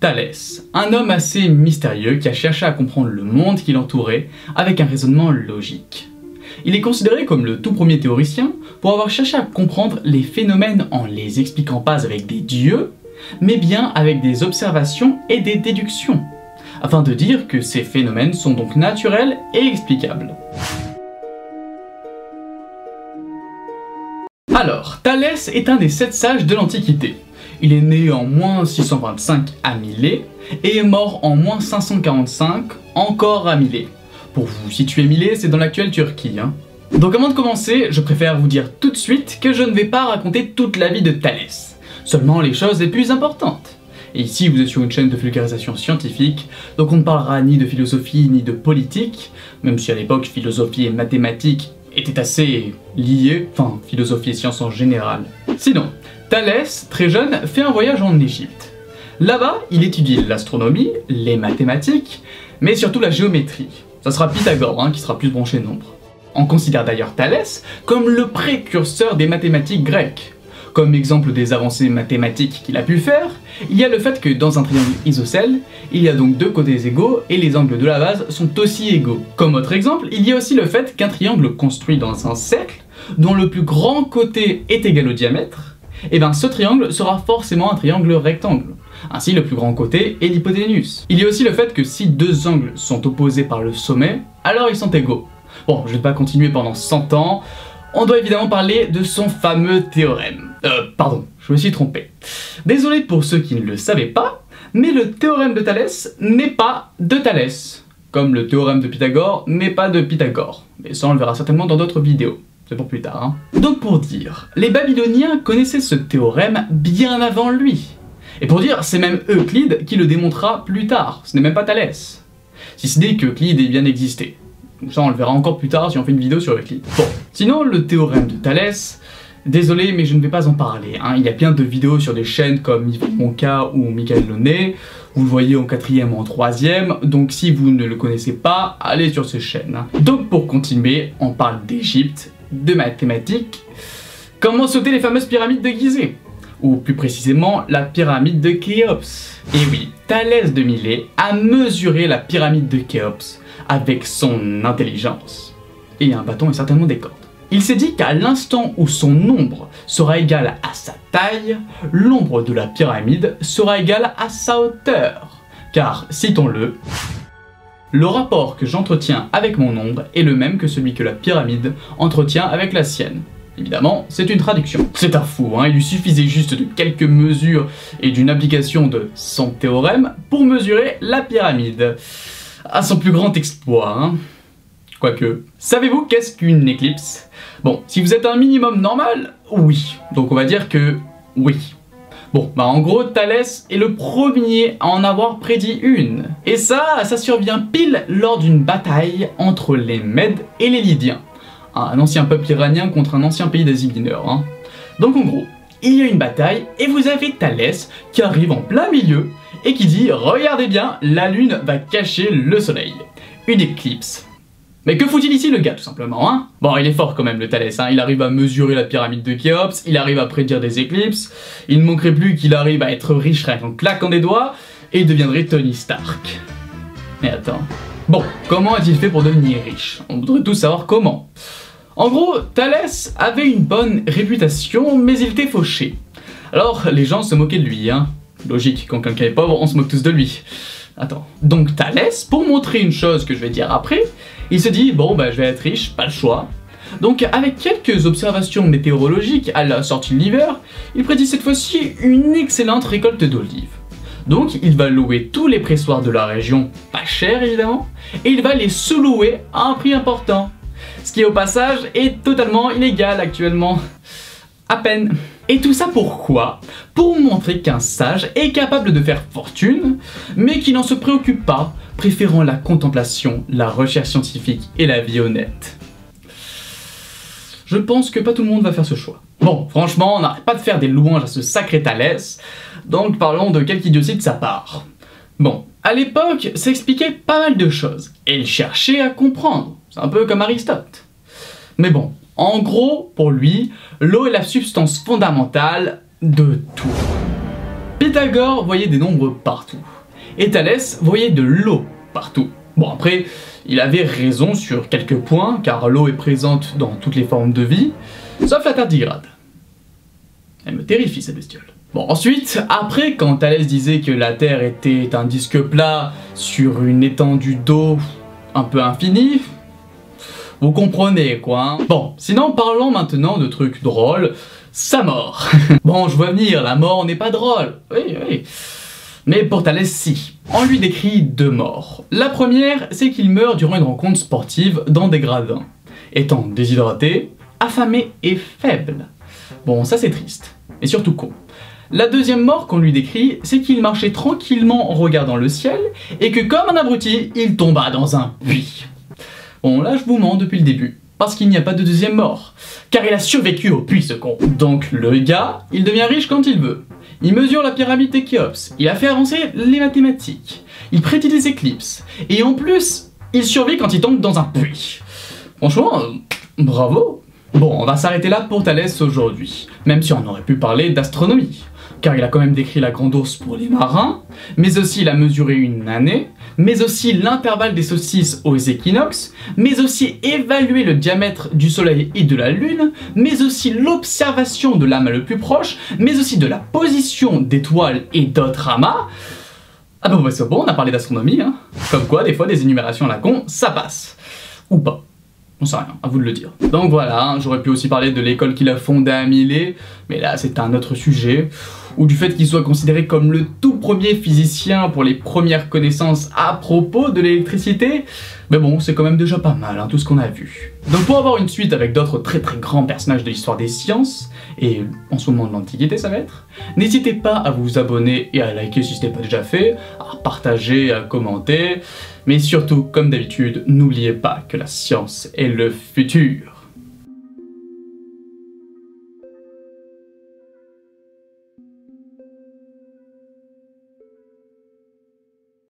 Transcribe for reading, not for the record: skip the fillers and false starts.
Thalès, un homme assez mystérieux qui a cherché à comprendre le monde qui l'entourait avec un raisonnement logique. Il est considéré comme le tout premier théoricien pour avoir cherché à comprendre les phénomènes en les expliquant pas avec des dieux, mais bien avec des observations et des déductions, afin de dire que ces phénomènes sont donc naturels et explicables. Alors, Thalès est un des 7 sages de l'Antiquité. Il est né en moins 625 à Milet et est mort en moins 545 encore à Milet. Pour vous situer, Milet, c'est dans l'actuelle Turquie. Donc avant de commencer, je préfère vous dire tout de suite que je ne vais pas raconter toute la vie de Thalès, seulement les choses les plus importantes. Et ici, vous êtes sur une chaîne de vulgarisation scientifique, donc on ne parlera ni de philosophie ni de politique, même si à l'époque, philosophie et mathématiques étaient assez liés, enfin, philosophie et sciences en général. Sinon, Thalès, très jeune, fait un voyage en Égypte. Là-bas, il étudie l'astronomie, les mathématiques, mais surtout la géométrie. Ça sera Pythagore qui sera plus branché nombre. On considère d'ailleurs Thalès comme le précurseur des mathématiques grecques. Comme exemple des avancées mathématiques qu'il a pu faire, il y a le fait que dans un triangle isocèle, il y a donc 2 côtés égaux et les angles de la base sont aussi égaux. Comme autre exemple, il y a aussi le fait qu'un triangle construit dans un cercle, dont le plus grand côté est égal au diamètre, et bien ce triangle sera forcément un triangle rectangle. Ainsi, le plus grand côté est l'hypoténuse. Il y a aussi le fait que si 2 angles sont opposés par le sommet, alors ils sont égaux. Bon, je ne vais pas continuer pendant 100 ans, on doit évidemment parler de son fameux théorème. Pardon, je me suis trompé. Désolé pour ceux qui ne le savaient pas, mais le théorème de Thalès n'est pas de Thalès, comme le théorème de Pythagore n'est pas de Pythagore. Mais ça, on le verra certainement dans d'autres vidéos. C'est pour plus tard. Donc pour dire, les Babyloniens connaissaient ce théorème bien avant lui. Et pour dire, c'est même Euclide qui le démontra plus tard, ce n'est même pas Thalès. Si ce n'est qu'Euclide ait bien existé. Ça on le verra encore plus tard si on fait une vidéo sur Euclide. Bon, sinon le théorème de Thalès, désolé mais je ne vais pas en parler. Il y a plein de vidéos sur des chaînes comme Yves Monca ou Michael Launay, vous le voyez en 4e ou en 3e, donc si vous ne le connaissez pas, allez sur ces chaînes. Donc pour continuer, on parle d'Égypte, de mathématiques, comment sauter les fameuses pyramides de Gizeh, ou plus précisément la pyramide de Khéops. Et oui, Thalès de Milet a mesuré la pyramide de Khéops avec son intelligence. Et un bâton et certainement des cordes. Il s'est dit qu'à l'instant où son ombre sera égale à sa taille, l'ombre de la pyramide sera égale à sa hauteur. Car, citons-le, le rapport que j'entretiens avec mon ombre est le même que celui que la pyramide entretient avec la sienne. Évidemment, c'est une traduction. C'est un fou, il lui suffisait juste de quelques mesures et d'une application de son théorème pour mesurer la pyramide. À son plus grand exploit, Quoique, savez-vous qu'est-ce qu'une éclipse? Bon, si vous êtes un minimum normal, oui. Donc on va dire que oui. Bon, en gros, Thalès est le premier à en avoir prédit une. Et ça survient pile lors d'une bataille entre les Mèdes et les Lydiens. Un ancien peuple iranien contre un ancien pays d'Asie mineure. Donc en gros, il y a une bataille et vous avez Thalès qui arrive en plein milieu et qui dit « Regardez bien, la lune va cacher le soleil. » Une éclipse. Mais que fout-il ici le gars tout simplement Bon, il est fort quand même le Thalès, il arrive à mesurer la pyramide de Khéops, il arrive à prédire des éclipses, il ne manquerait plus qu'il arrive à être riche rien qu'en claquant des doigts, et il deviendrait Tony Stark. Mais attends... Bon, comment a-t-il fait pour devenir riche? On voudrait tous savoir comment. En gros, Thalès avait une bonne réputation, mais il était fauché. Alors, les gens se moquaient de lui, Logique, quand quelqu'un est pauvre, on se moque tous de lui. Attends. Donc Thalès, pour montrer une chose que je vais dire après, il se dit, bon je vais être riche, pas le choix. Donc avec quelques observations météorologiques à la sortie de l'hiver, il prédit cette fois-ci une excellente récolte d'olives. Donc il va louer tous les pressoirs de la région, pas cher évidemment, et il va les sous-louer à un prix important. Ce qui au passage est totalement illégal actuellement. À peine. Et tout ça pourquoi? Pour montrer qu'un sage est capable de faire fortune, mais qui n'en se préoccupe pas, préférant la contemplation, la recherche scientifique et la vie honnête. Je pense que pas tout le monde va faire ce choix. Bon, franchement, on n'arrête pas de faire des louanges à ce sacré Thalès, donc parlons de quelque idiotie de sa part. Bon, à l'époque, ça expliquait pas mal de choses, et il cherchait à comprendre, c'est un peu comme Aristote. Mais bon, en gros, pour lui, l'eau est la substance fondamentale de tout. Pythagore voyait des nombres partout, et Thalès voyait de l'eau partout. Bon après, il avait raison sur quelques points, car l'eau est présente dans toutes les formes de vie, sauf la tardigrade. Elle me terrifie cette bestiole. Bon ensuite, après quand Thalès disait que la Terre était un disque plat sur une étendue d'eau un peu infinie, vous comprenez quoi hein. Bon, sinon parlons maintenant de trucs drôles, sa mort. Bon je vois venir, la mort n'est pas drôle, oui. Mais pour Thalès, si. On lui décrit 2 morts. La première, c'est qu'il meurt durant une rencontre sportive dans des gradins, étant déshydraté, affamé et faible. Bon, ça c'est triste, et surtout con. La deuxième mort qu'on lui décrit, c'est qu'il marchait tranquillement en regardant le ciel, et que comme un abruti, il tomba dans un puits. Bon, là je vous mens depuis le début, parce qu'il n'y a pas de deuxième mort, car il a survécu au puits ce con. Donc le gars, il devient riche quand il veut. Il mesure la pyramide de Khéops, il a fait avancer les mathématiques, il prédit des éclipses, et en plus, il survit quand il tombe dans un puits. Franchement, bravo. Bon, on va s'arrêter là pour Thalès aujourd'hui, même si on aurait pu parler d'astronomie, car il a quand même décrit la grande ourse pour les marins, mais aussi il a mesuré une année, mais aussi l'intervalle des solstices aux équinoxes, mais aussi évalué le diamètre du soleil et de la lune, mais aussi l'observation de l'amas le plus proche, mais aussi de la position d'étoiles et d'autres amas. Ah bah c'est bon, on a parlé d'astronomie, hein. Comme quoi, des fois, des énumérations à la con, ça passe. Ou pas. On sait rien, à vous de le dire. Donc voilà, hein, j'aurais pu aussi parler de l'école qu'il a fondée à Milet, mais là c'est un autre sujet, ou du fait qu'il soit considéré comme le tout premier physicien pour les premières connaissances à propos de l'électricité, mais bon, c'est quand même déjà pas mal, hein, tout ce qu'on a vu. Donc pour avoir une suite avec d'autres très grands personnages de l'histoire des sciences, et en ce moment de l'Antiquité ça va être, n'hésitez pas à vous abonner et à liker si ce n'est pas déjà fait, à partager, à commenter, mais surtout, comme d'habitude, n'oubliez pas que la science est le futur.